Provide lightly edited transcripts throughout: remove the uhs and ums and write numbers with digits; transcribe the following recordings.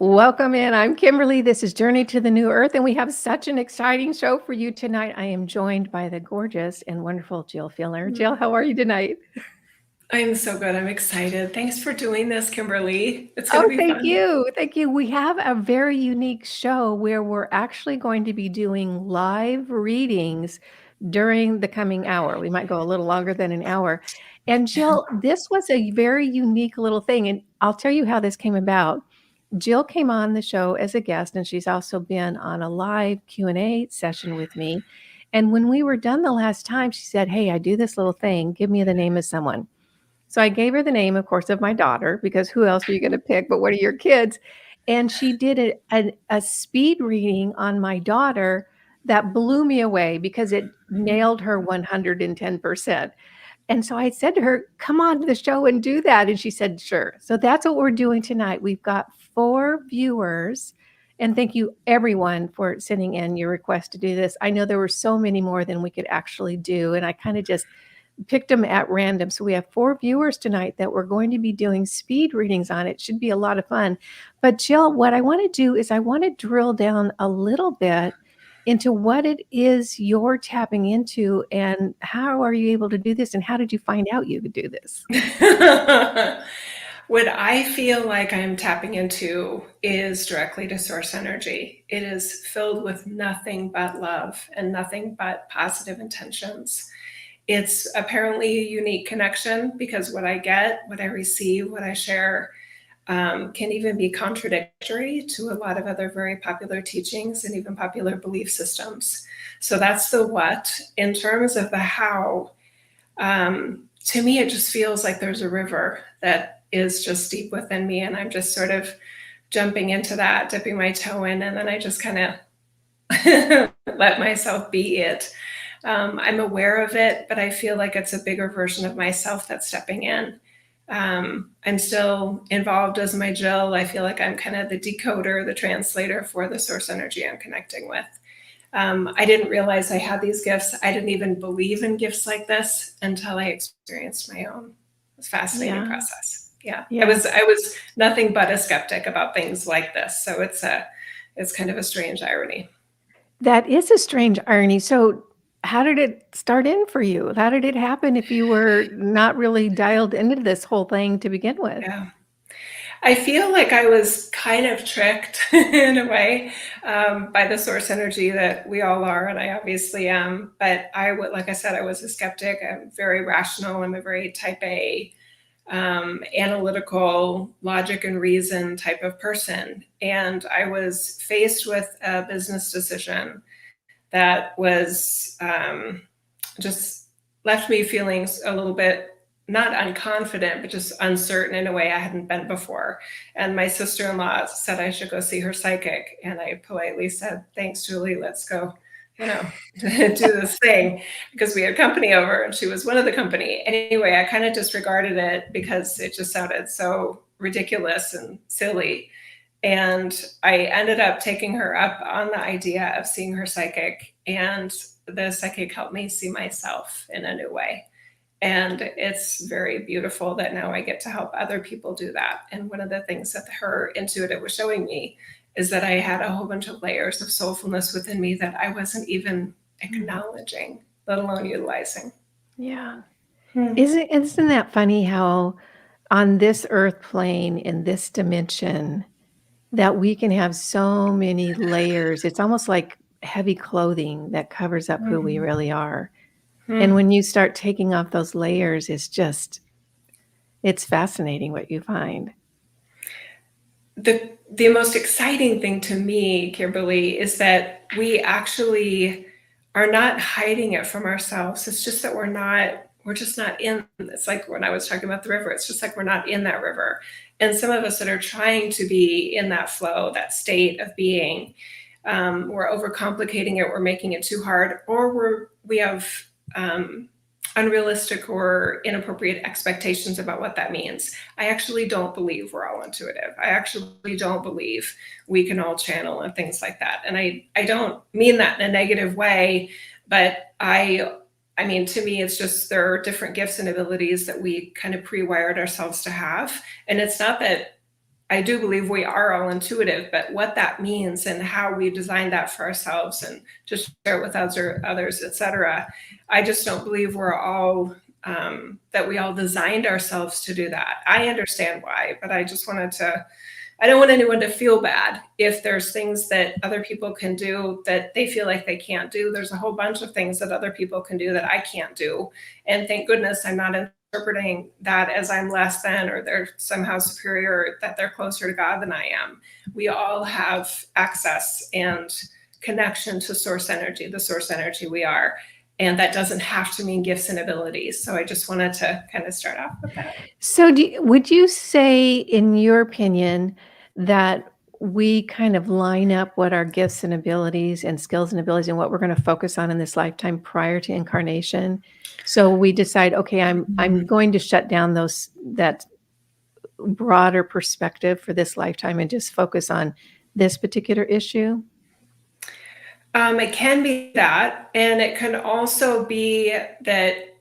Welcome in. I'm Kimberly. This is Journey to the New Earth, and we have such an exciting show for you tonight. I am joined by the gorgeous and wonderful Jill Filler. Jill, how are you tonight? I'm so good. I'm excited. Thanks for doing this, Kimberly. It's going to Oh, be thank fun. you. Thank you. We have a very unique show where we're actually going to be doing live readings during the coming hour. We might go a little longer than an hour. And Jill, this was a very unique little thing. And I'll tell you how this came about. Jill came on the show as a guest, and she's also been on a live Q&A session with me. And when we were done the last time, she said, "Hey, I do this little thing. Give me the name of someone." So I gave her the name, of course, of my daughter, because who else are you going to pick but one of your kids? And she did a speed reading on my daughter that blew me away because it nailed her 110%. And so I said to her, "Come on to the show and do that." And she said, "Sure." So that's what we're doing tonight. We've got 4 viewers. And thank you, everyone, for sending in your request to do this. I know there were so many more than we could actually do. And I kind of just picked them at random. So we have 4 viewers tonight that we're going to be doing speed readings on. It should be a lot of fun. But Jill, what I want to do is I want to drill down a little bit into what it is you're tapping into and how are you able to do this and how did you find out you could do this? What I feel like I'm tapping into is directly to source energy. It is filled with nothing but love and nothing but positive intentions. It's apparently a unique connection because what I get, what I receive, what I share can even be contradictory to a lot of other very popular teachings and even popular belief systems. So that's the what. In terms of the how, to me, it just feels like there's a river that is just deep within me, and I'm just sort of jumping into that, dipping my toe in, and then I just kind of let myself be it. I'm aware of it, but I feel like it's a bigger version of myself that's stepping in. I'm still involved as my Jill. I feel like I'm kind of the decoder, the translator for the source energy I'm connecting with. I didn't realize I had these gifts. I didn't even believe in gifts like this until I experienced my own. It was a fascinating Yeah. process. Yeah, I Yeah. was nothing but a skeptic about things like this. So it's kind of a strange irony. That is a strange irony. So how did it start in for you? How did it happen if you were not really dialed into this whole thing to begin with? Yeah. I feel like I was kind of tricked in a way by the source energy that we all are, and I obviously am. But I would, like I said, I was a skeptic. I'm very rational. I'm a very type A, analytical, logic and reason type of person. And I was faced with a business decision that was just left me feeling a little bit not unconfident, but just uncertain in a way I hadn't been before. And my sister-in-law said I should go see her psychic. And I politely said, "Thanks, Julie, let's go, do this thing," because we had company over and she was one of the company. Anyway, I kind of disregarded it because it just sounded so ridiculous and silly. And I ended up taking her up on the idea of seeing her psychic, and the psychic helped me see myself in a new way. And it's very beautiful that now I get to help other people do that. And one of the things that her intuitive was showing me is that I had a whole bunch of layers of soulfulness within me that I wasn't even acknowledging, let alone utilizing. Yeah. Isn't that funny how on this earth plane in this dimension that we can have so many layers? It's almost like heavy clothing that covers up who we really are. And when you start taking off those layers, it's fascinating what you find. The most exciting thing to me, Kimberly, is that we actually are not hiding it from ourselves. It's just that we're just not in. It's like when I was talking about the river, it's just like we're not in that river. And some of us that are trying to be in that flow, that state of being, we're overcomplicating it, we're making it too hard, or we have unrealistic or inappropriate expectations about what that means. I actually don't believe we're all intuitive. I actually don't believe we can all channel and things like that. And I don't mean that in a negative way, but I mean, to me, it's just there are different gifts and abilities that we kind of pre-wired ourselves to have. And it's not that I do believe we are all intuitive, but what that means and how we design that for ourselves and to share it with others, etc. I just don't believe we're all that we all designed ourselves to do that. I understand why, but I just wanted to. I don't want anyone to feel bad if there's things that other people can do that they feel like they can't do. There's a whole bunch of things that other people can do that I can't do, and thank goodness I'm not interpreting that as I'm less than or they're somehow superior, that they're closer to God than I am. We all have access and connection to source energy, the source energy we are. And that doesn't have to mean gifts and abilities. So I just wanted to kind of start off with that. So would you say, in your opinion, that we kind of line up what our gifts and abilities and skills and abilities and what we're going to focus on in this lifetime prior to incarnation? So we decide, okay, I'm going to shut down that broader perspective for this lifetime and just focus on this particular issue? It can be that, and it can also be that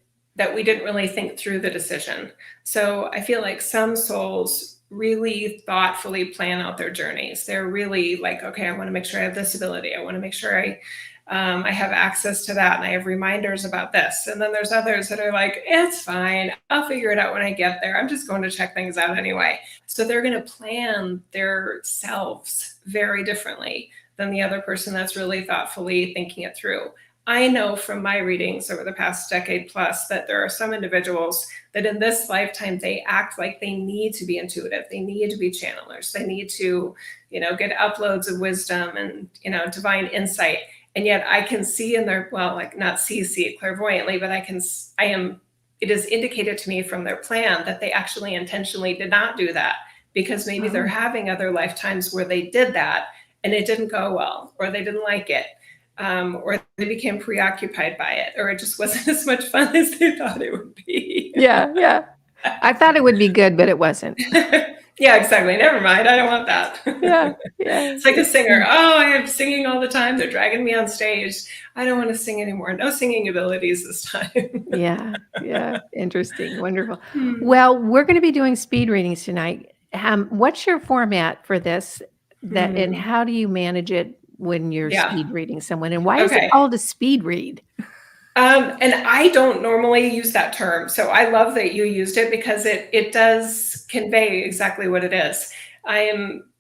we didn't really think through the decision. So I feel like some souls really thoughtfully plan out their journeys. They're really like, okay, I want to make sure I have this ability. I want to make sure I have access to that, and I have reminders about this. And then there's others that are like, it's fine. I'll figure it out when I get there. I'm just going to check things out anyway. So they're going to plan their selves very differently than the other person that's really thoughtfully thinking it through. I know from my readings over the past decade plus that there are some individuals that in this lifetime, they act like they need to be intuitive. They need to be channelers. They need to, get uploads of wisdom and, divine insight. And yet I can see in their, well, like not see it clairvoyantly, but it is indicated to me from their plan that they actually intentionally did not do that because maybe they're having other lifetimes where they did that and it didn't go well, or they didn't like it, or they became preoccupied by it, or it just wasn't as much fun as they thought it would be. Yeah. I thought it would be good, but it wasn't. Yeah, exactly. Never mind. I don't want that. Yeah. It's like a singer. Oh, I am singing all the time. They're dragging me on stage. I don't want to sing anymore. No singing abilities this time. Yeah. Interesting. Wonderful. Well, we're going to be doing speed readings tonight. What's your format for this? And how do you manage it when you're speed reading someone? And why is it called a speed read? And I don't normally use that term. So I love that you used it because it does convey exactly what it is. I am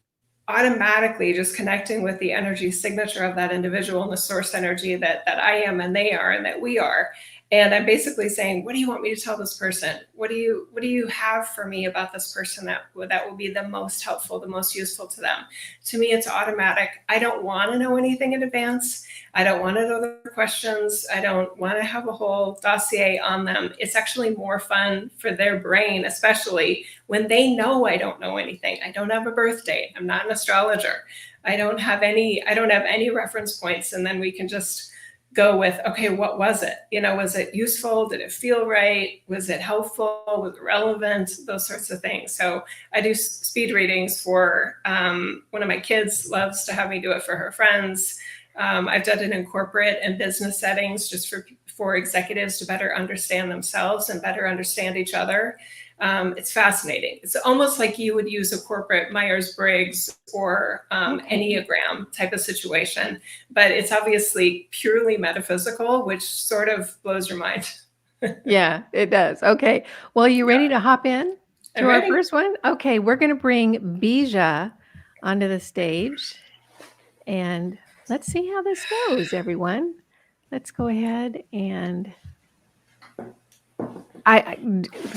automatically just connecting with the energy signature of that individual and the source energy that I am and they are and that we are. And I'm basically saying, what do you want me to tell this person? What do you have for me about this person that will be the most helpful, the most useful to them? To me, it's automatic. I don't want to know anything in advance. I don't want to know the questions. I don't want to have a whole dossier on them. It's actually more fun for their brain, especially when they know I don't know anything. I don't have a birth date. I'm not an astrologer. I don't have any reference points. And then we can just go with, okay, what was it? Was it useful? Did it feel right? Was it helpful? Was it relevant? Those sorts of things. So I do speed readings for one of my kids loves to have me do it for her friends. I've done it in corporate and business settings just for executives to better understand themselves and better understand each other. It's fascinating. It's almost like you would use a corporate Myers-Briggs or Enneagram type of situation, but it's obviously purely metaphysical, which sort of blows your mind. Yeah, it does. Okay. Well, you ready to hop in to our first one? Okay, we're going to bring Bija onto the stage, and let's see how this goes, everyone. Let's go ahead and I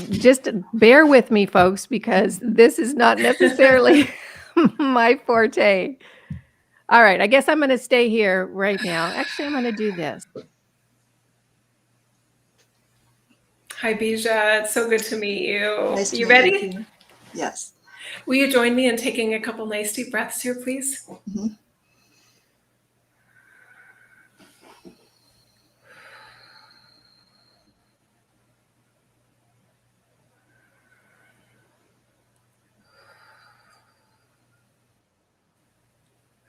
just bear with me, folks, because this is not necessarily my forte. All right, I guess I'm going to stay here right now. Actually, I'm going to do this. Hi, Bija. It's so good to meet you. Nice to you meet ready? You. Yes. Will you join me in taking a couple nice deep breaths here, please? Mm-hmm.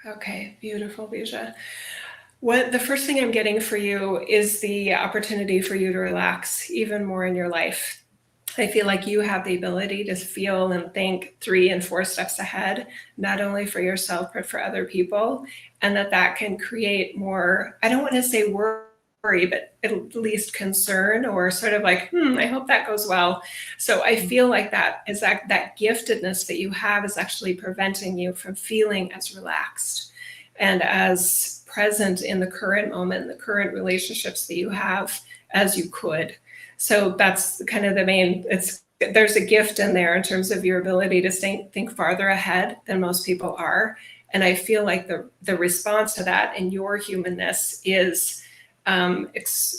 Okay, beautiful, Bija. The first thing I'm getting for you is the opportunity for you to relax even more in your life. I feel like you have the ability to feel and think 3 and 4 steps ahead, not only for yourself, but for other people. And that can create more, I don't want to say worry, but at least concern, or sort of like, I hope that goes well. So I feel like that giftedness that you have is actually preventing you from feeling as relaxed and as present in the current moment, the current relationships that you have as you could. So that's kind of the main, there's a gift in there in terms of your ability to think farther ahead than most people are. And I feel like the response to that in your humanness is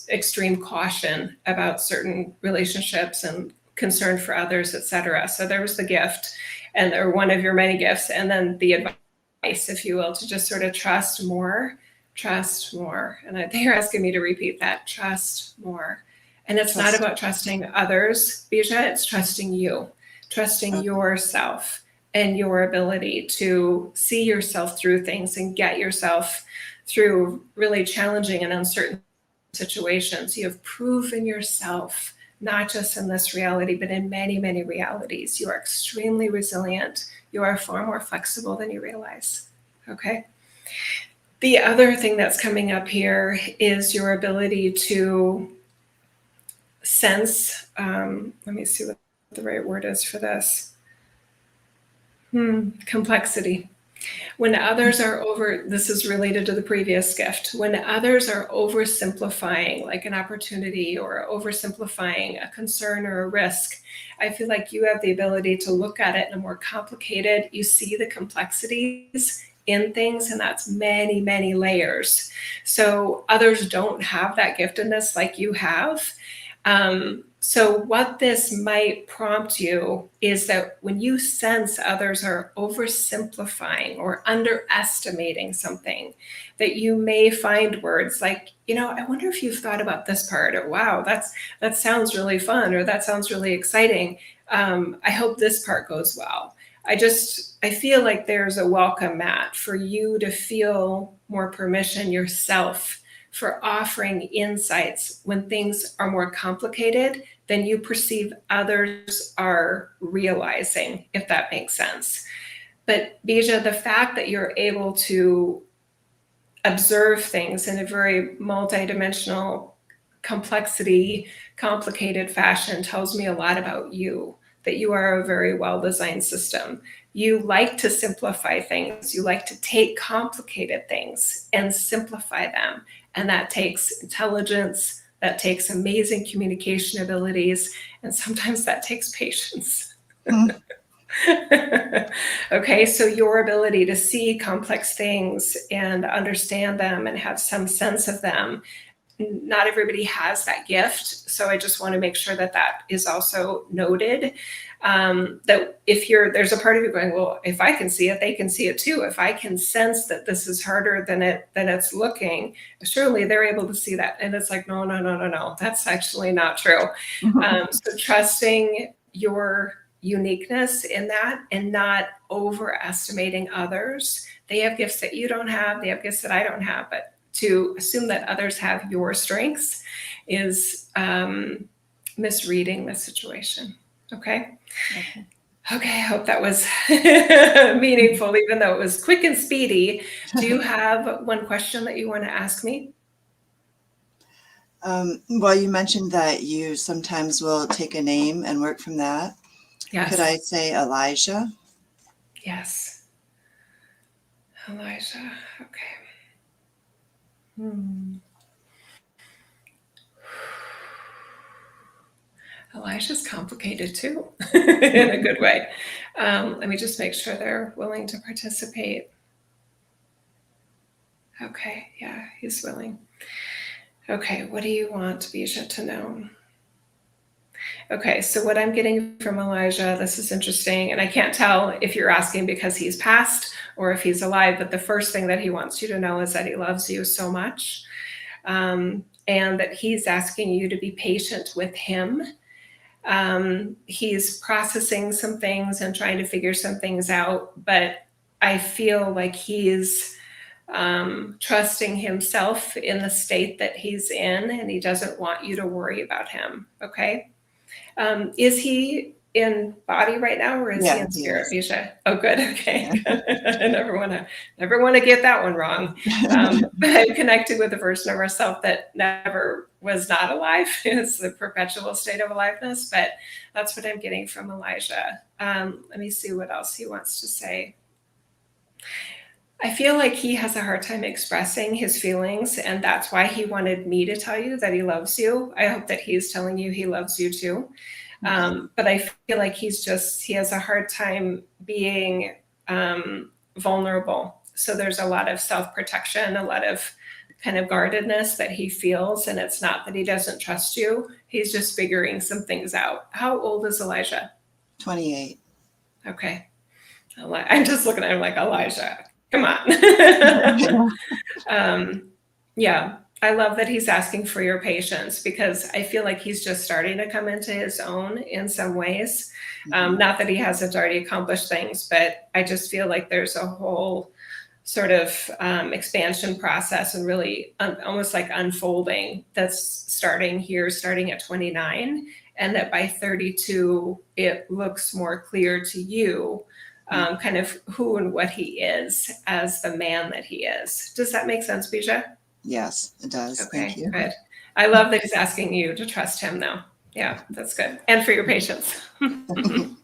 extreme caution about certain relationships and concern for others, etc. So there was the gift, or one of your many gifts, and then the advice, if you will, to just sort of trust more. And I think you're asking me to repeat that, trust more. And it's not about trusting others, Bija, it's trusting you, trusting yourself and your ability to see yourself through things and get yourself through really challenging and uncertain situations. You have proven yourself, not just in this reality, but in many, many realities. You are extremely resilient. You are far more flexible than you realize. Okay. The other thing that's coming up here is your ability to sense, let me see what the right word is for this. Complexity. When others are this is related to the previous gift, when others are oversimplifying like an opportunity or oversimplifying a concern or a risk, I feel like you have the ability to look at it in a more complicated, you see the complexities in things, and that's many, many layers. So others don't have that giftedness like you have. So what this might prompt you is that when you sense others are oversimplifying or underestimating something, that you may find words like, I wonder if you've thought about this part, or wow, that sounds really fun, or that sounds really exciting. I hope this part goes well. I feel like there's a welcome mat for you to feel more permission yourself for offering insights when things are more complicated than you perceive others are realizing, if that makes sense. But Bija, the fact that you're able to observe things in a very multidimensional, complexity, complicated fashion tells me a lot about you, that you are a very well-designed system. You like to simplify things. You like to take complicated things and simplify them. And that takes intelligence, that takes amazing communication abilities, and sometimes that takes patience. Okay, so your ability to see complex things and understand them and have some sense of them, not everybody has that gift. So I just want to make sure that is also noted. That there's a part of you going, well, if I can see it, they can see it too. If I can sense that this is harder than it's looking, surely they're able to see that. And it's like, no, that's actually not true. So trusting your uniqueness in that and not overestimating others. They have gifts that you don't have. They have gifts that I don't have, but to assume that others have your strengths is misreading the situation. Okay. I hope that was meaningful, even though it was quick and speedy. Do you have one question that you want to ask me? Well, you mentioned that you sometimes will take a name and work from that. Yes. Could I say Elijah? Yes. Elijah. Okay. Elijah's complicated too, in a good way. Let me just make sure they're willing to participate. Okay, yeah, he's willing. Okay, what do you want Bija to know? Okay, so what I'm getting from Elijah, this is interesting, and I can't tell if you're asking because he's passed or if he's alive, but the first thing that he wants you to know is that he loves you so much, and that he's asking you to be patient with him. He's processing some things and trying to figure some things out, but I feel like he's trusting himself in the state that he's in, and he doesn't want you to worry about him. Okay. Is he in body right now, or is he Yeah, in he spirit, is. Bijah? Oh, good. Okay. Yeah. I never want to get that one wrong. But I'm connected with a version of ourselves that never was not alive. It's the perpetual state of aliveness. But that's what I'm getting from Elijah. Let me see what else he wants to say. I feel like he has a hard time expressing his feelings, and that's why he wanted me to tell you that he loves you. I hope that he's telling you he loves you too. But I feel like he has a hard time being vulnerable. So there's a lot of self-protection, a lot of kind of guardedness that he feels. And it's not that he doesn't trust you. He's just figuring some things out. How old is Elijah? 28. Okay. I'm just looking at him like, Elijah, come on. Yeah, I love that he's asking for your patience, because I feel like he's just starting to come into his own in some ways. Not that he hasn't already accomplished things, but I just feel like there's a whole sort of expansion process and really almost like unfolding that's starting here, starting at 29. And that by 32, it looks more clear to you kind of who and what he is as the man that he is. Does that make sense, Bijah? Yes, it does. Okay, Thank you. good. I love that he's asking you to trust him, though. Yeah, that's good. And for your patience. Thank you,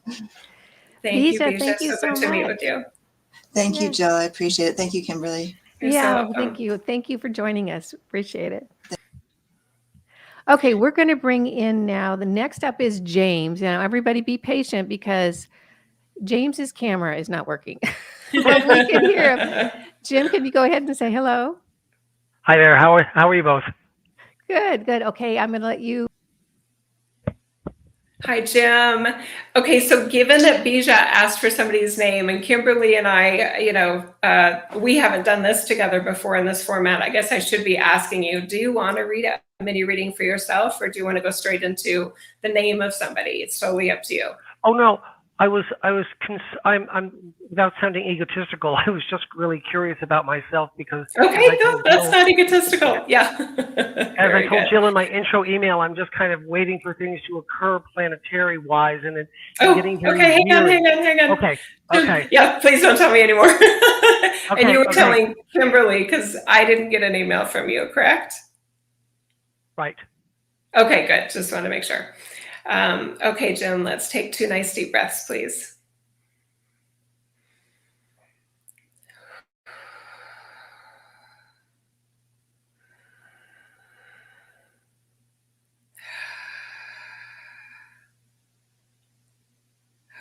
Bijah, Bijah. thank you So good so to meet with much. you. Thank you, Yes. Jill. I appreciate it. Thank you, Kimberly. You're so Yeah, welcome. thank you. Thank you for joining us. Appreciate it. Okay, we're going to bring in now, the next up is James. Now, everybody be patient because James's camera is not working. But we can hear him. Jim, can you go ahead and say hello? Hi there. How are you both? Good, good. Okay, I'm going to let you. Hi, Jim. Okay, so given that Bijah asked for somebody's name, and Kimberly and I, we haven't done this together before in this format, I guess I should be asking you, do you want to read a mini reading for yourself, or do you want to go straight into the name of somebody? It's totally up to you. Oh no, I'm without sounding egotistical. I was just really curious about myself because Okay, no, that's not egotistical. Yeah. As I told Jill in my intro email, I'm just kind of waiting for things to occur planetary wise, and it's getting very okay, weird. hang on. Okay. Yeah, please don't tell me anymore. And you were Okay. telling Kimberly, because I didn't get an email from you, correct? Right. Okay, good. Just want to make sure. Okay, Jim, let's take 2 nice deep breaths, please.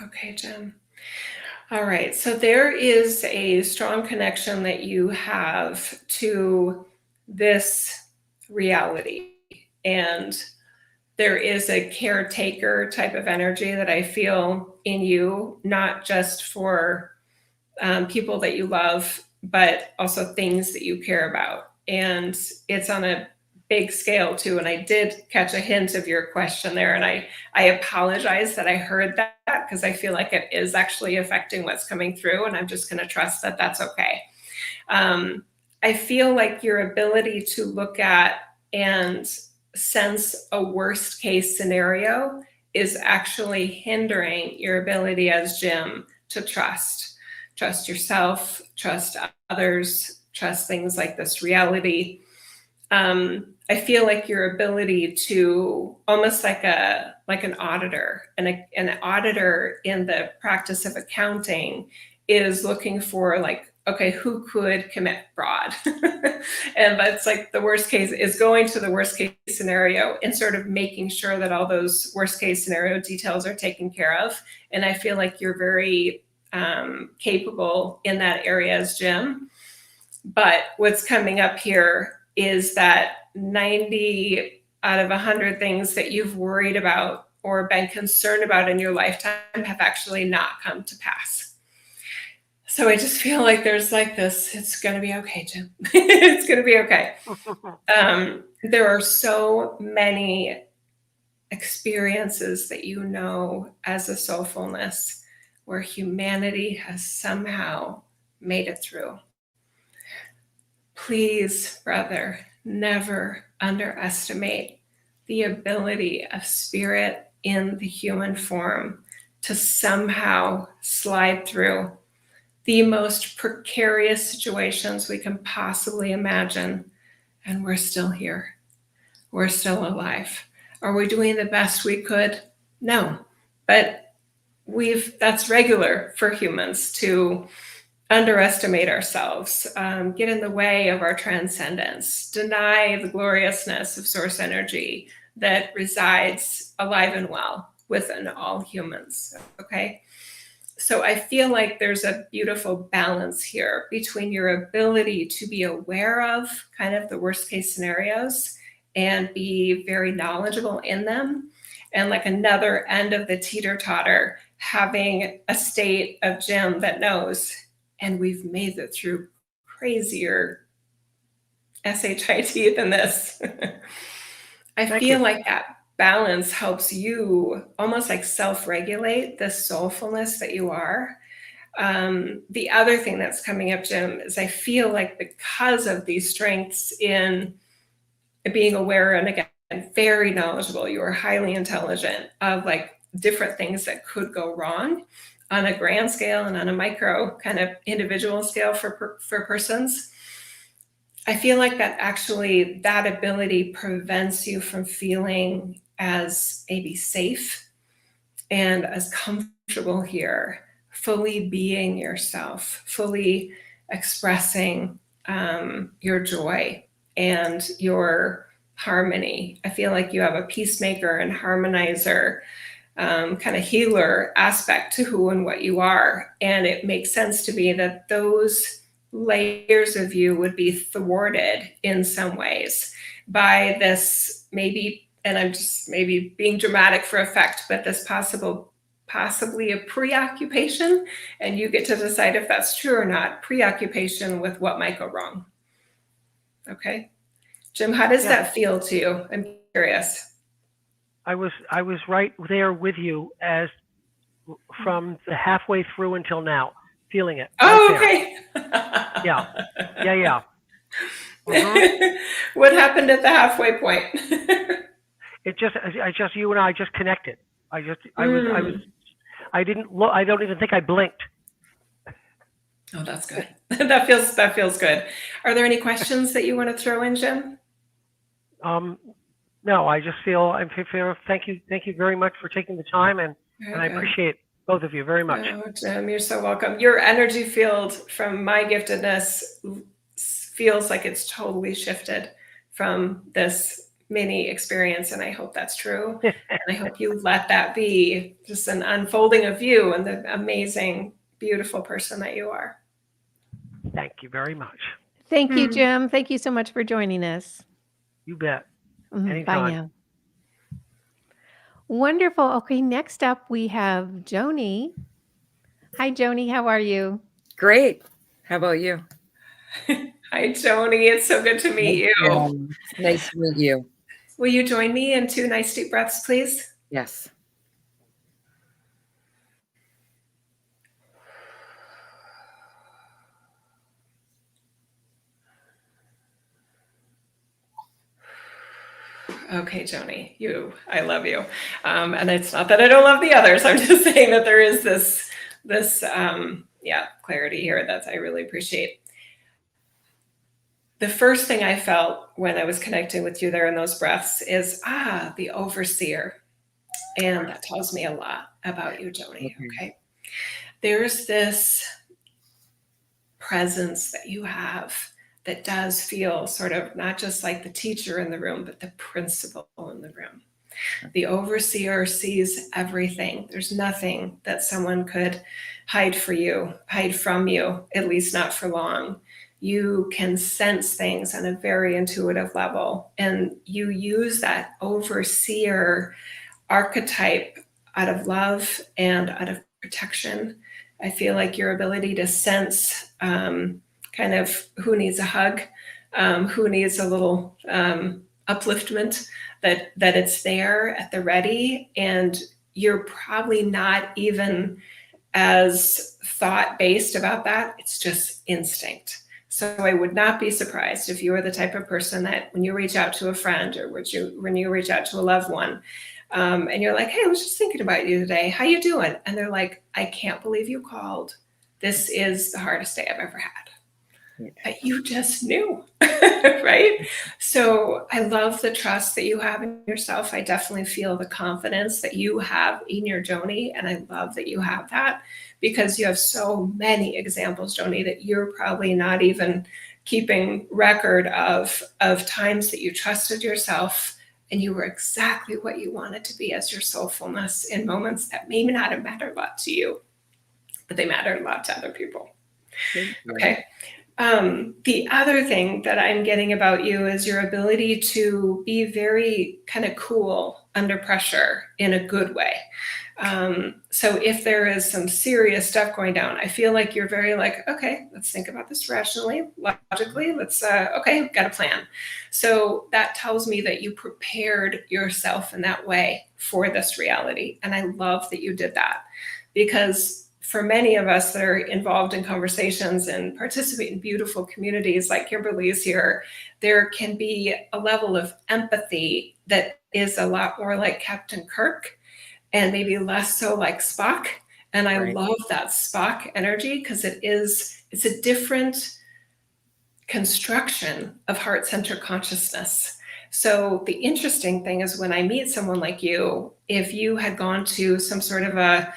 Okay, Jim. All right, so there is a strong connection that you have to this reality. And there is a caretaker type of energy that I feel in you, not just for people that you love, but also things that you care about. And it's on a big scale too. And I did catch a hint of your question there. And I apologize that I heard that, because I feel like it is actually affecting what's coming through. And I'm just going to trust that that's okay. I feel like your ability to look at and sense a worst case scenario is actually hindering your ability as Jim to trust yourself, trust others, trust things like this reality. I feel like your ability to almost like an auditor, and an auditor in the practice of accounting is looking for like, okay, who could commit fraud? And that's like the worst case, is going to the worst case scenario and sort of making sure that all those worst case scenario details are taken care of. And I feel like you're very capable in that area as Jim. But what's coming up here is that 90 out of 100 things that you've worried about or been concerned about in your lifetime have actually not come to pass. So I just feel like there's like this, it's going to be okay, Jim. It's going to be okay. There are so many experiences that you know as a soulfulness where humanity has somehow made it through. Please, brother, never underestimate the ability of spirit in the human form to somehow slide through the most precarious situations we can possibly imagine. And we're still here. We're still alive. Are we doing the best we could? No. But that's regular for humans to underestimate ourselves, get in the way of our transcendence, deny the gloriousness of source energy that resides alive and well within all humans, okay? So I feel like there's a beautiful balance here between your ability to be aware of kind of the worst case scenarios and be very knowledgeable in them, and like another end of the teeter-totter, having a state of Jim that knows, and we've made it through crazier SHIT than this. I feel like that balance helps you almost like self-regulate the soulfulness that you are. The other thing that's coming up, Jim, is I feel like because of these strengths in being aware and again, very knowledgeable, you are highly intelligent of like different things that could go wrong on a grand scale and on a micro kind of individual scale for persons. I feel like that actually, that ability prevents you from feeling as maybe safe and as comfortable here, fully being yourself, fully expressing your joy and your harmony. I feel like you have a peacemaker and harmonizer, kind of healer aspect to who and what you are. And it makes sense to me that those layers of you would be thwarted in some ways by this maybe, and I'm just maybe being dramatic for effect, but this possibly a preoccupation, and you get to decide if that's true or not, preoccupation with what might go wrong. Okay. Jim, how does that feel to you? I'm curious. I was right there with you as from the halfway through until now, feeling it. Oh, okay. Yeah. What happened at the halfway point? I just, you and I just connected. I didn't look, I don't even think I blinked. Oh, that's good. That feels good. Are there any questions that you want to throw in, Jim? No, I just feel, thank you very much for taking the time, and I appreciate both of you very much. Oh, Jim, you're so welcome. Your energy field from my giftedness feels like it's totally shifted from this mini experience, and I hope that's true. And I hope you let that be just an unfolding of you and the amazing, beautiful person that you are. Thank you very much. Thank you, Jim. Thank you so much for joining us. You bet. Bye now. Wonderful. Okay, next up we have Joanie. Hi, Joanie. How are you? Great. How about you? Hi, Joanie. It's so good to meet you. Nice to meet you. Will you join me in 2 nice deep breaths, please? Yes. Okay, Joanie, I love you. And it's not that I don't love the others. I'm just saying that there is this clarity here that I really appreciate. The first thing I felt when I was connecting with you there in those breaths is, the overseer. And that tells me a lot about you, Joanie, okay? There's this presence that you have that does feel sort of not just like the teacher in the room, but the principal in the room. The overseer sees everything. There's nothing that someone could hide from you, at least not for long. You can sense things on a very intuitive level, and you use that overseer archetype out of love and out of protection. I feel like your ability to sense kind of who needs a hug, who needs a little upliftment, that it's there at the ready, and you're probably not even as thought-based about that. It's just instinct. So I would not be surprised if you are the type of person that when you reach out to a friend or when you reach out to a loved one, and you're like, hey, I was just thinking about you today. How you doing? And they're like, I can't believe you called. This is the hardest day I've ever had. But you just knew, right? So I love the trust that you have in yourself. I definitely feel the confidence that you have in your Joanie, and I love that you have that because you have so many examples, Joanie, that you're probably not even keeping record of times that you trusted yourself and you were exactly what you wanted to be as your soulfulness in moments that may not have mattered a lot to you, but they mattered a lot to other people. Okay. The other thing that I'm getting about you is your ability to be very kind of cool under pressure in a good way. So if there is some serious stuff going down, I feel like you're very like, okay, let's think about this rationally, logically. Let's, okay, we've got a plan. So that tells me that you prepared yourself in that way for this reality. And I love that you did that because for many of us that are involved in conversations and participate in beautiful communities like Kimberly's here, there can be a level of empathy that is a lot more like Captain Kirk and maybe less so like Spock. And I love that Spock energy because it's a different construction of heart-centered consciousness. So the interesting thing is when I meet someone like you, if you had gone to some sort of a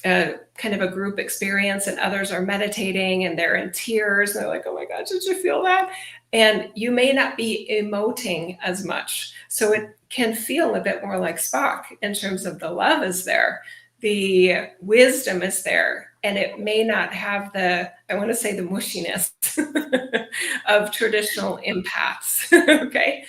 kind of a group experience and others are meditating and they're in tears and they're like, oh my God, did you feel that? And you may not be emoting as much. So it can feel a bit more like Spock in terms of the love is there, the wisdom is there, and it may not have the, I want to say the mushiness of traditional empaths, okay?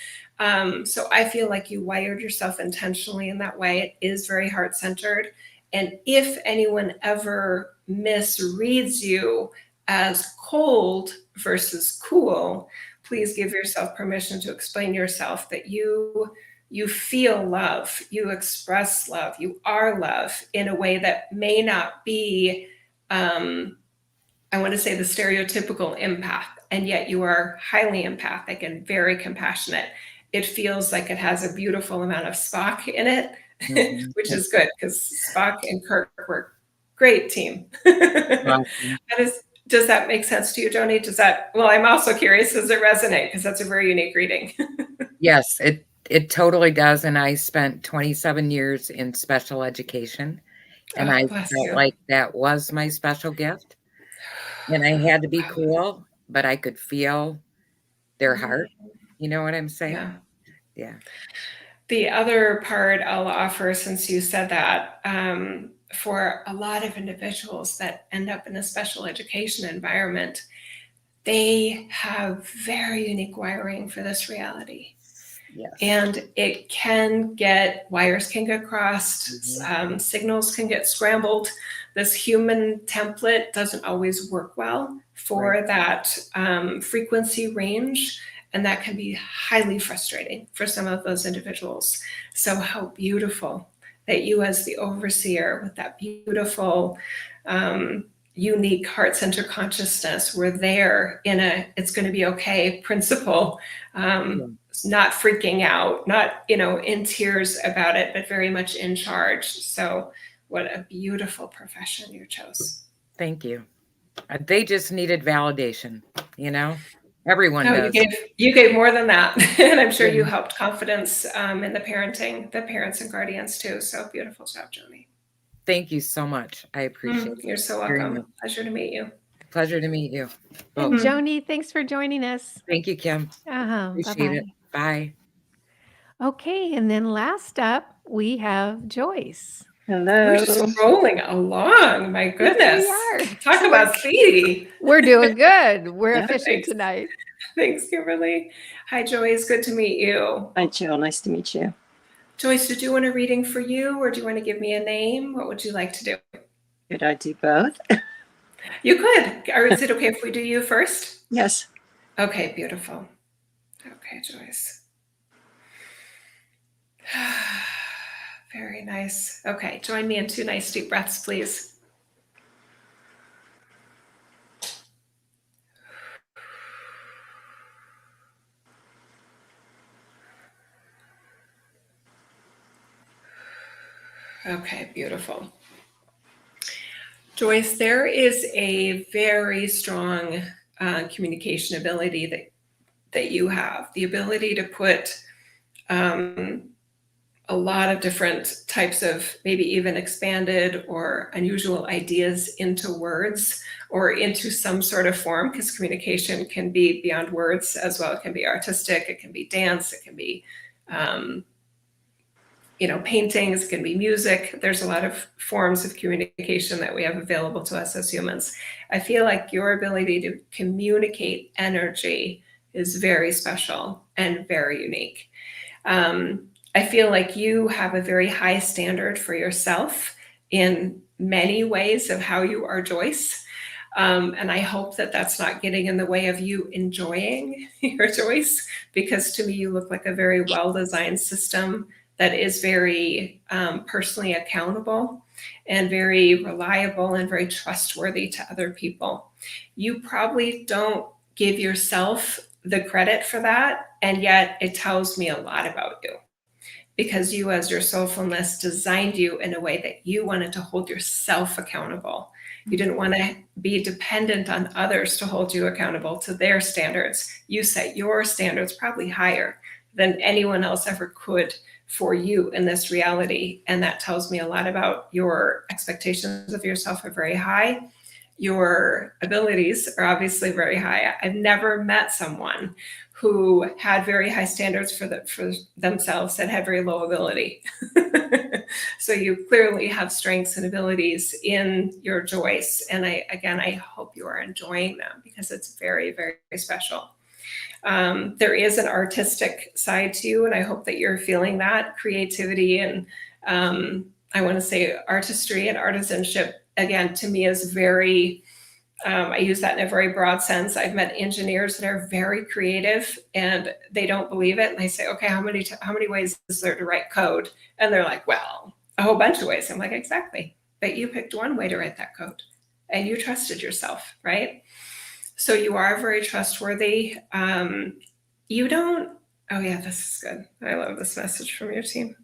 So I feel like you wired yourself intentionally in that way. It is very heart-centered. And if anyone ever misreads you as cold versus cool, please give yourself permission to explain yourself that you feel love, you express love, you are love in a way that may not be, I want to say the stereotypical empath, and yet you are highly empathic and very compassionate. It feels like it has a beautiful amount of Spock in it, which is good because Spock and Kirk were a great team. Does that make sense to you, Joanie? Well, I'm also curious, does it resonate? Because that's a very unique reading. Yes, it totally does. And I spent 27 years in special education, and I felt like that was my special gift. And I had to be cool, but I could feel their heart. You know what I'm saying? Yeah. The other part I'll offer, since you said that, for a lot of individuals that end up in a special education environment, they have very unique wiring for this reality. Yes. And it can wires can get crossed, signals can get scrambled. This human template doesn't always work well for that frequency range. And that can be highly frustrating for some of those individuals. So how beautiful that you as the overseer with that beautiful, unique heart-centered consciousness were there in it's going to be okay principle, not freaking out, not, in tears about it, but very much in charge. So what a beautiful profession you chose. Thank you. They just needed validation, Everyone does. You gave more than that. And I'm sure you helped confidence in the parents and guardians too. So beautiful job, Joanie. Thank you so much. I appreciate it. You're so welcome. Pleasure to meet you. Pleasure to meet you. And Joanie, thanks for joining us. Thank you, Kim. Appreciate it. Bye. Okay, and then last up, we have Joyce. Hello. We're just rolling along. My goodness. Yes, we are. Talk about speedy. We're doing good. We're efficient tonight. Thanks, Kimberly. Hi, Joyce. Good to meet you. Hi, Jill. Nice to meet you. Joyce, did you want a reading for you, or do you want to give me a name? What would you like to do? Could I do both? You could. Or is it okay if we do you first? Yes. Okay, beautiful. Okay, Joyce. Very nice. Okay, join me in 2 nice deep breaths, please. Okay, beautiful. Joyce, there is a very strong communication ability that you have, the ability to put a lot of different types of maybe even expanded or unusual ideas into words or into some sort of form, because communication can be beyond words as well. It can be artistic, it can be dance, it can be paintings, it can be music. There's a lot of forms of communication that we have available to us as humans. I feel like your ability to communicate energy is very special and very unique. I feel like you have a very high standard for yourself in many ways of how you are Joyce. And I hope that that's not getting in the way of you enjoying your Joyce, because to me, you look like a very well-designed system that is very personally accountable and very reliable and very trustworthy to other people. You probably don't give yourself the credit for that, and yet it tells me a lot about you, because you, as your soulfulness, designed you in a way that you wanted to hold yourself accountable. You didn't want to be dependent on others to hold you accountable to their standards. You set your standards probably higher than anyone else ever could for you in this reality. And that tells me a lot about your expectations of yourself are very high. Your abilities are obviously very high. I've never met someone who had very high standards for themselves and had very low ability. So you clearly have strengths and abilities in your Joyce. And I hope you are enjoying them, because it's very, very special. There is an artistic side to you, and I hope that you're feeling that creativity and I want to say artistry and artisanship, again, to me is very, I use that in a very broad sense. I've met engineers that are very creative and they don't believe it. And I say, okay, how many ways is there to write code? And they're like, well, a whole bunch of ways. I'm like, exactly. But you picked one way to write that code and you trusted yourself, right? So you are very trustworthy. You don't, oh yeah, this is good. I love this message from your team.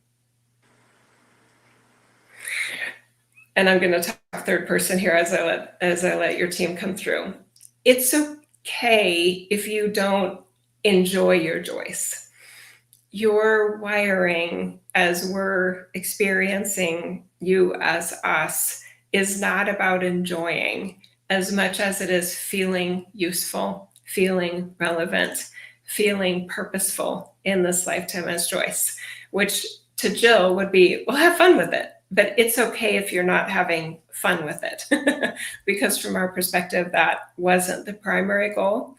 And I'm going to talk third person here as I let your team come through. It's okay if you don't enjoy your Joyce. Your wiring, as we're experiencing you as us, is not about enjoying as much as it is feeling useful, feeling relevant, feeling purposeful in this lifetime as Joyce, which to Jill would be, well, have fun with it. But it's okay if you're not having fun with it, because from our perspective, that wasn't the primary goal.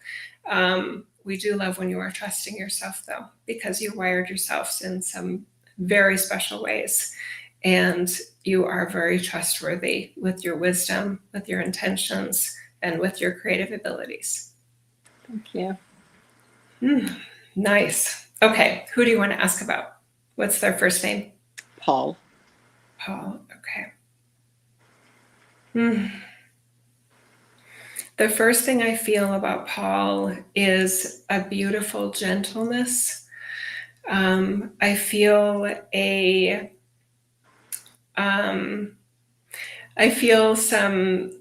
We do love when you are trusting yourself, though, because you wired yourselves in some very special ways. And you are very trustworthy with your wisdom, with your intentions, and with your creative abilities. Thank you. Nice. Okay, who do you want to ask about? What's their first name? Paul. Paul, okay. The first thing I feel about Paul is a beautiful gentleness. I feel some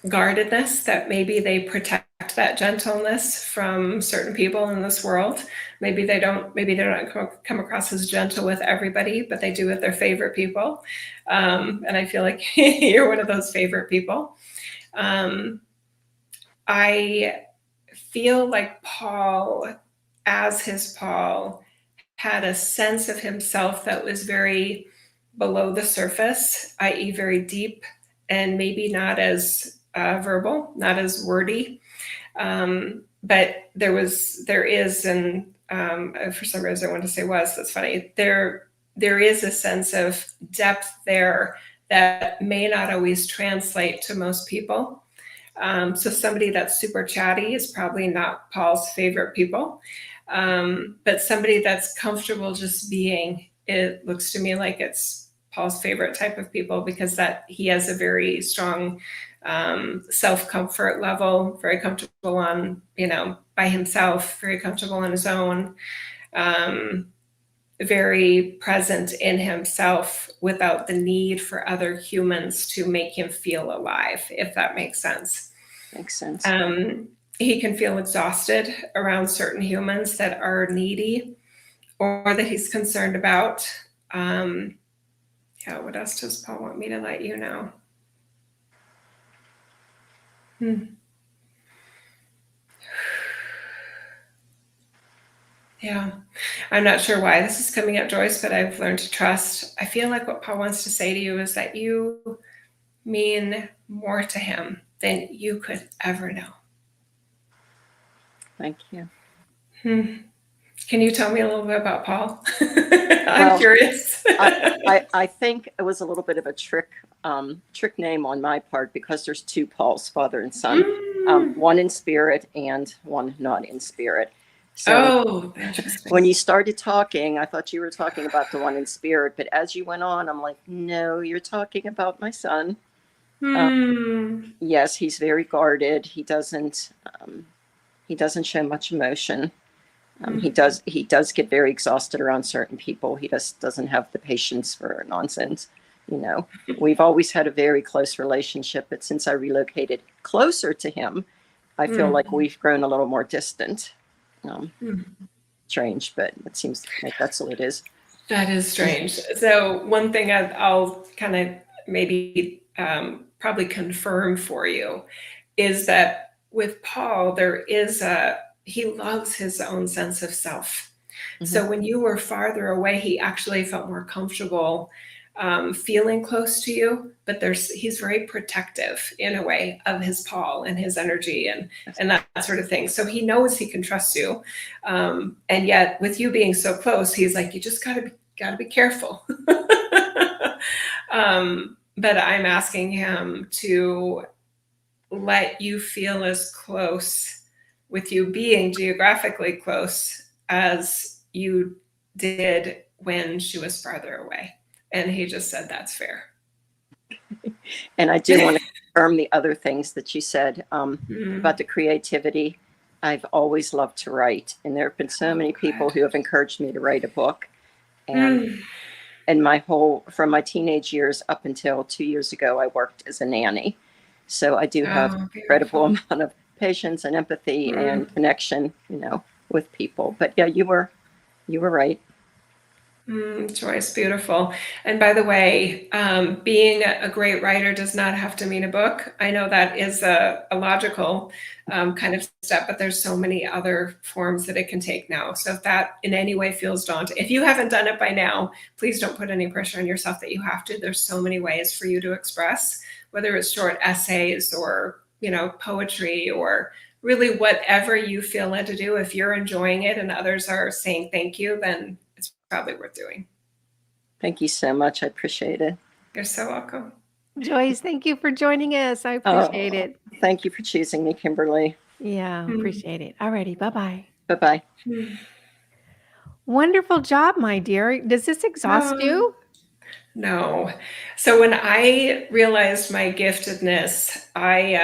guardedness, that maybe they protect that gentleness from certain people in this world. Maybe they don't come across as gentle with everybody, but they do with their favorite people. And I feel like you're one of those favorite people. I feel like Paul, as his Paul, had a sense of himself that was very below the surface, i.e. very deep, and maybe not as verbal, not as wordy. But there is, and for some reason I want to say was, that's funny. There is a sense of depth there that may not always translate to most people. So somebody that's super chatty is probably not Paul's favorite people. But somebody that's comfortable just being, it looks to me like it's Paul's favorite type of people, because that he has a very strong self-comfort level, very comfortable on, by himself, very comfortable on his own. very present in himself without the need for other humans to make him feel alive, if that makes sense. Makes sense. He can feel exhausted around certain humans that are needy or that he's concerned about. Yeah, what else does Paul want me to let you know? Yeah, I'm not sure why this is coming up, Joyce, but I've learned to trust. I feel like what Paul wants to say to you is that you mean more to him than you could ever know. Thank you. Can you tell me a little bit about Paul? I'm curious. I think it was a little bit of a trick name on my part, because there's two Pauls, father and son, one in spirit and one not in spirit. So interesting. When you started talking, I thought you were talking about the one in spirit, but as you went on, I'm like, no, you're talking about my son. Yes, he's very guarded. He doesn't show much emotion. He does get very exhausted around certain people. He just doesn't have the patience for nonsense. We've always had a very close relationship, but since I relocated closer to him, I feel like we've grown a little more distant. Strange, but it seems like that's what it is. That is strange. So one thing I'll kind of maybe probably confirm for you is that with Paul, he loves his own sense of self. So when you were farther away, he actually felt more comfortable feeling close to you, but he's very protective in a way of his Paul and his energy and that sort of thing. So he knows he can trust you. And yet with you being so close, he's like, you just gotta be careful. But I'm asking him to let you feel as close, with you being geographically close, as you did when she was farther away. And he just said, that's fair. And I do want to confirm the other things that you said about the creativity. I've always loved to write. And there have been so many people who have encouraged me to write a book. And from my teenage years up until 2 years ago, I worked as a nanny. So I do have an incredible amount of patience and empathy and connection, with people. But yeah, you were right. Joyce, beautiful. And by the way, being a great writer does not have to mean a book. I know that is a logical kind of step, but there's so many other forms that it can take now. So if that in any way feels daunting, if you haven't done it by now, please don't put any pressure on yourself that you have to. There's so many ways for you to express, whether it's short essays or, poetry, or really whatever you feel led to do. If you're enjoying it and others are saying thank you, then it's probably worth doing. Thank you so much. I appreciate it. You're so welcome. Joyce, thank you for joining us. I appreciate it. Thank you for choosing me, Kimberly. Yeah, appreciate it. Alrighty, bye-bye. Bye-bye. Wonderful job, my dear. Does this exhaust you? No. So when I realized my giftedness, I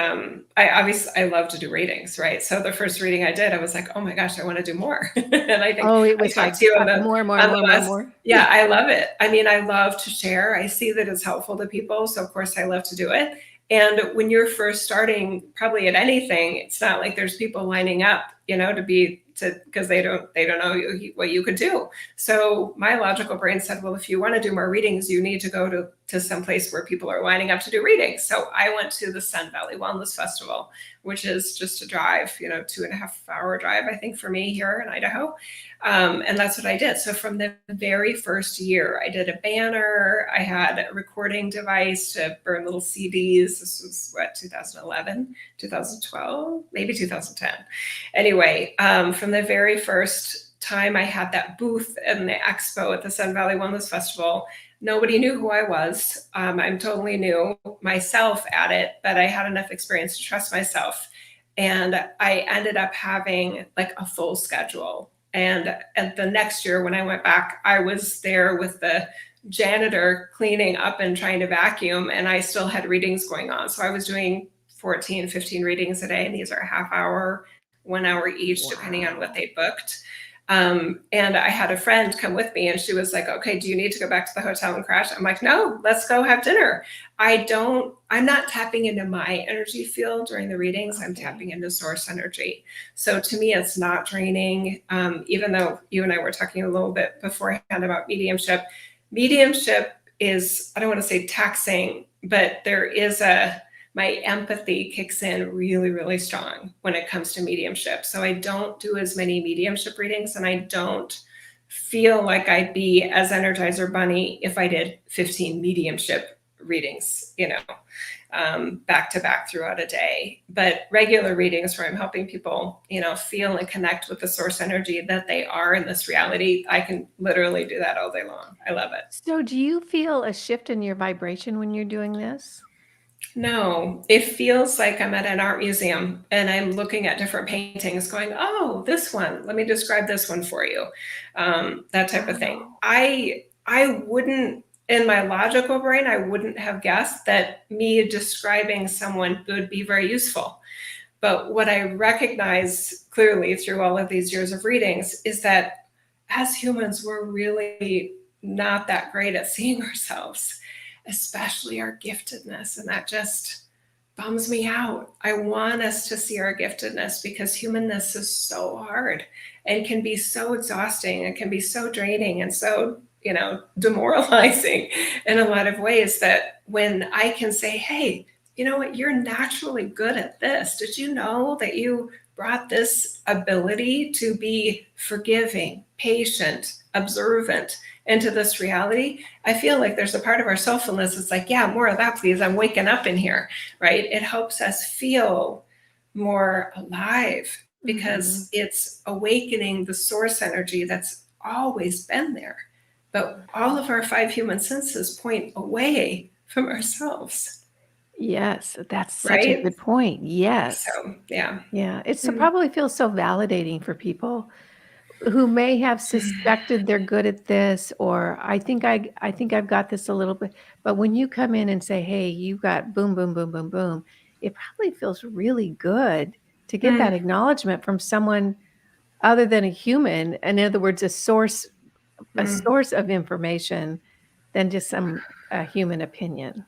obviously love to do readings, right? So the first reading I did, I was like, oh my gosh, I want to do more. And I think it was like more. Yeah, I love it. I mean, I love to share. I see that it's helpful to people. So of course I love to do it. And when you're first starting, probably at anything, it's not like there's people lining up, because they don't know what you could do. So my logical brain said, well, if you want to do more readings, you need to go to some place where people are lining up to do readings. So I went to the Sun Valley Wellness Festival, which is just a drive, 2.5-hour drive, I think, for me here in Idaho. And that's what I did. So from the very first year, I did a banner. I had a recording device to burn little CDs. This was 2011, 2012, maybe 2010. Anyway, from the very first time I had that booth in the expo at the Sun Valley Wellness Festival, nobody knew who I was. I'm totally new myself at it, but I had enough experience to trust myself. And I ended up having like a full schedule. And the next year when I went back, I was there with the janitor cleaning up and trying to vacuum, and I still had readings going on. So I was doing 14, 15 readings a day, and these are a half hour, 1 hour each, depending on what they booked. And I had a friend come with me and she was like, okay, do you need to go back to the hotel and crash? I'm like, no, let's go have dinner. I'm not tapping into my energy field during the readings. I'm tapping into source energy. So to me, it's not draining. Even though you and I were talking a little bit beforehand about mediumship, mediumship is, I don't want to say taxing, but my empathy kicks in really, really strong when it comes to mediumship. So I don't do as many mediumship readings, and I don't feel like I'd be as Energizer Bunny if I did 15 mediumship readings, back to back throughout a day. But regular readings where I'm helping people, feel and connect with the source energy that they are in this reality, I can literally do that all day long. I love it. So do you feel a shift in your vibration when you're doing this? No, it feels like I'm at an art museum and I'm looking at different paintings going, oh, this one, let me describe this one for you. That type of thing. I wouldn't, in my logical brain, I wouldn't have guessed that me describing someone would be very useful. But what I recognize clearly through all of these years of readings is that as humans, we're really not that great at seeing ourselves, especially our giftedness. And that just bums me out. I want us to see our giftedness because humanness is so hard and can be so exhausting and can be so draining and so, demoralizing in a lot of ways, that when I can say, hey, you know what, you're naturally good at this. Did you know that you brought this ability to be forgiving, patient, observant into this reality? I feel like there's a part of our soulfulness that's like, yeah, more of that, please. I'm waking up in here, right? It helps us feel more alive because it's awakening the source energy that's always been there. But all of our 5 human senses point away from ourselves. Yes, that's such a Right? good point. Yes. So, yeah. Yeah, it's probably feels so validating for people who may have suspected they're good at this, or I think I've got this a little bit. But when you come in and say, "Hey, you got boom, boom, boom, boom, boom," it probably feels really good to get that acknowledgement from someone other than a human. In other words, a source of information than just a human opinion.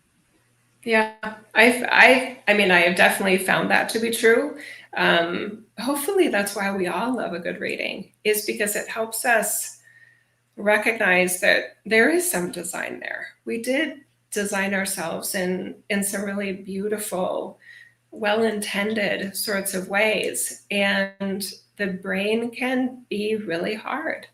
Yeah, I mean, I have definitely found that to be true. Hopefully, that's why we all love a good reading, is because it helps us recognize that there is some design there. We did design ourselves in some really beautiful, well-intended sorts of ways, and the brain can be really hard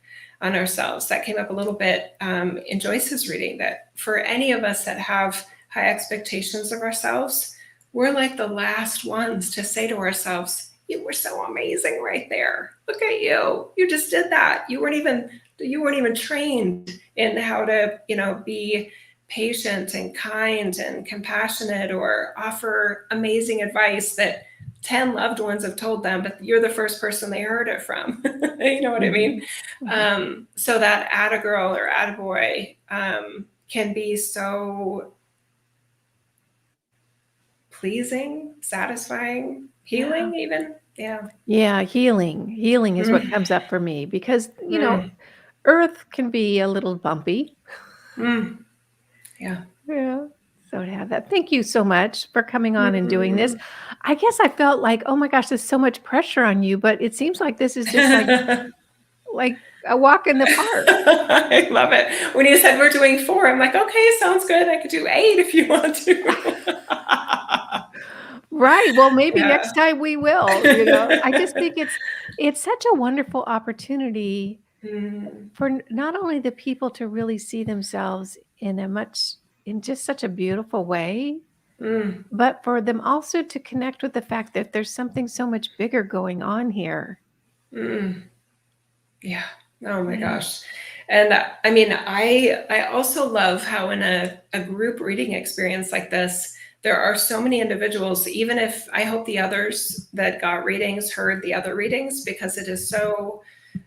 on ourselves. That came up a little bit in Joyce's reading, that for any of us that have high expectations of ourselves, we're like the last ones to say to ourselves, you were so amazing right there. Look at you. You just did that. You weren't even trained in how to, be patient and kind and compassionate or offer amazing advice that 10 loved ones have told them, but you're the first person they heard it from. You know what I mean? So that attagirl or attaboy can be so pleasing, satisfying, healing, even. Yeah. Yeah, healing is what comes up for me because, earth can be a little bumpy. Yeah. Yeah. So to have that. Thank you so much for coming on and doing this. I guess I felt like, oh my gosh, there's so much pressure on you, but it seems like this is just like a walk in the park. I love it. When you said we're doing 4, I'm like, okay, sounds good. I could do 8 if you want to. Right. Well, maybe Yeah. next time we will, I just think it's such a wonderful opportunity for not only the people to really see themselves in just such a beautiful way, but for them also to connect with the fact that there's something so much bigger going on here. Yeah. Oh my gosh. And I mean, I also love how in a group reading experience like this, there are so many individuals, even if I hope the others that got readings heard the other readings, because it is so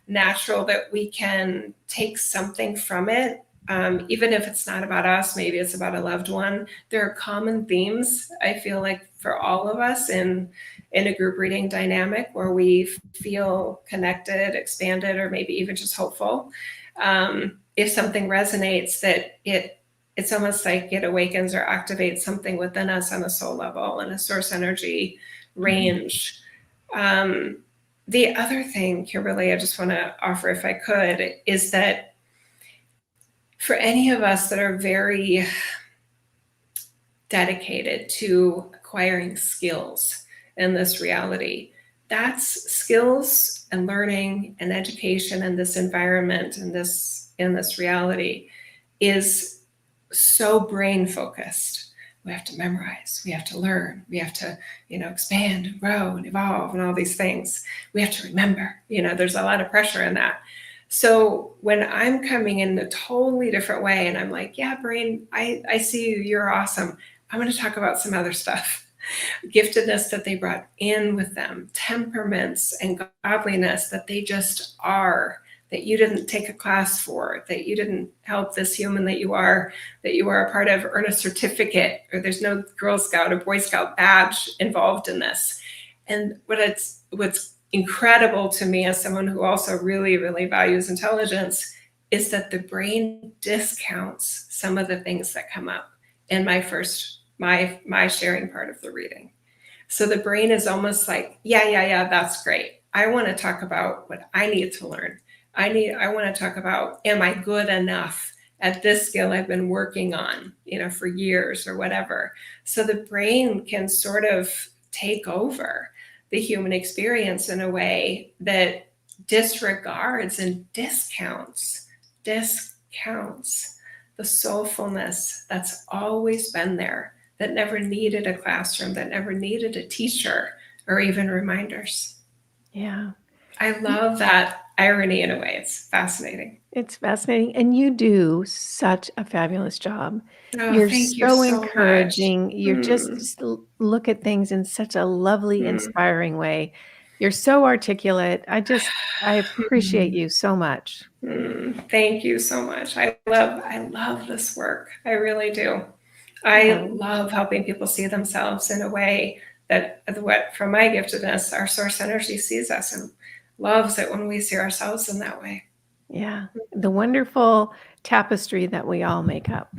natural that we can take something from it even if it's not about us, maybe it's about a loved one. There are common themes, I feel like, for all of us in a group reading dynamic where we feel connected, expanded, or maybe even just hopeful. If something resonates, that it's almost like it awakens or activates something within us on a soul level and a source energy range. The other thing, Kimberly, I just want to offer, if I could, is that for any of us that are very dedicated to acquiring skills in this reality, that's skills and learning and education in this environment and in this reality is so brain focused. We have to memorize, we have to learn, we have to, expand and grow and evolve and all these things. We have to remember, there's a lot of pressure in that. So when I'm coming in a totally different way and I'm like, yeah, brain, I see you, you're awesome. I'm going to talk about some other stuff. Giftedness that they brought in with them, temperaments and godliness that they just are, that you didn't take a class for, that you didn't help this human that you are a part of earn a certificate, or there's no Girl Scout or Boy Scout badge involved in this. And what's incredible to me as someone who also really, really values intelligence is that the brain discounts some of the things that come up in my sharing part of the reading. So the brain is almost like, yeah, that's great. I want to talk about what I need to learn. I want to talk about, am I good enough at this skill I've been working on, for years or whatever. So the brain can sort of take over the human experience in a way that disregards and discounts the soulfulness that's always been there, that never needed a classroom, that never needed a teacher or even reminders. Yeah. I love that irony in a way. It's fascinating. It's fascinating. And you do such a fabulous job. Oh, You're thank you so so encouraging. much. You're just look at things in such a lovely, inspiring way. You're so articulate. I appreciate you so much. Thank you so much. I love this work. I really do. I love helping people see themselves in a way that from my giftedness, our source energy sees us and loves it when we see ourselves in that way. Yeah. The wonderful tapestry that we all make up.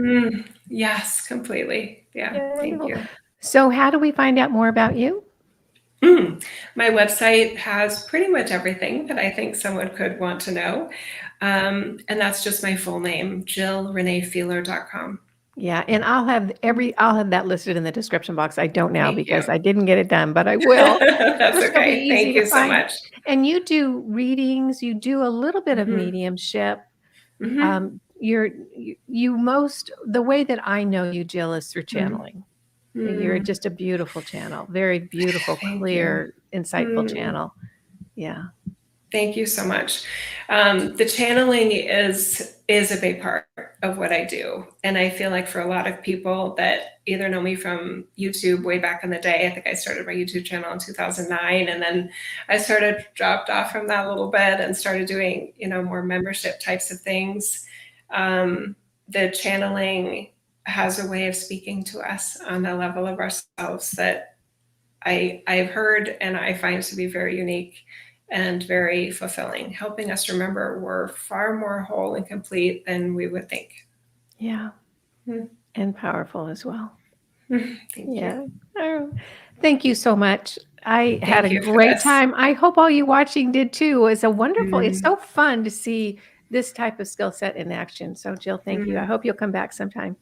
Yes, completely. Yeah. Thank you. So how do we find out more about you? My website has pretty much everything that I think someone could want to know. And that's just my full name, JillReneeFeeler.com. Yeah, and I'll have that listed in the description box. I don't now Thank because you. I didn't get it done, but I will. That's It'll be okay. easy Thank to you so find. much. And you do readings, you do a little bit of mediumship. The way that I know you, Jill, is through channeling. You're just a beautiful channel, very beautiful, clear, insightful channel. Yeah. Thank you so much. The channeling is a big part of what I do. And I feel like for a lot of people that either know me from YouTube way back in the day, I think I started my YouTube channel in 2009. And then I dropped off from that a little bit and started doing, more membership types of things. The channeling has a way of speaking to us on a level of ourselves that I've heard and I find to be very unique and very fulfilling, helping us remember we're far more whole and complete than we would think. Yeah. And powerful as well. Thank you. Oh, thank you so much. I had a great time. I hope all you watching did too. It's it's so fun to see this type of skill set in action. So Jill, thank you. I hope you'll come back sometime.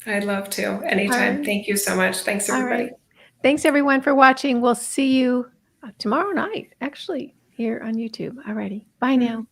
I'd love to. Anytime. Thank you so much. Thanks, everybody. All right. Thanks, everyone, for watching. We'll see you tomorrow night, actually, here on YouTube. All righty. Bye now.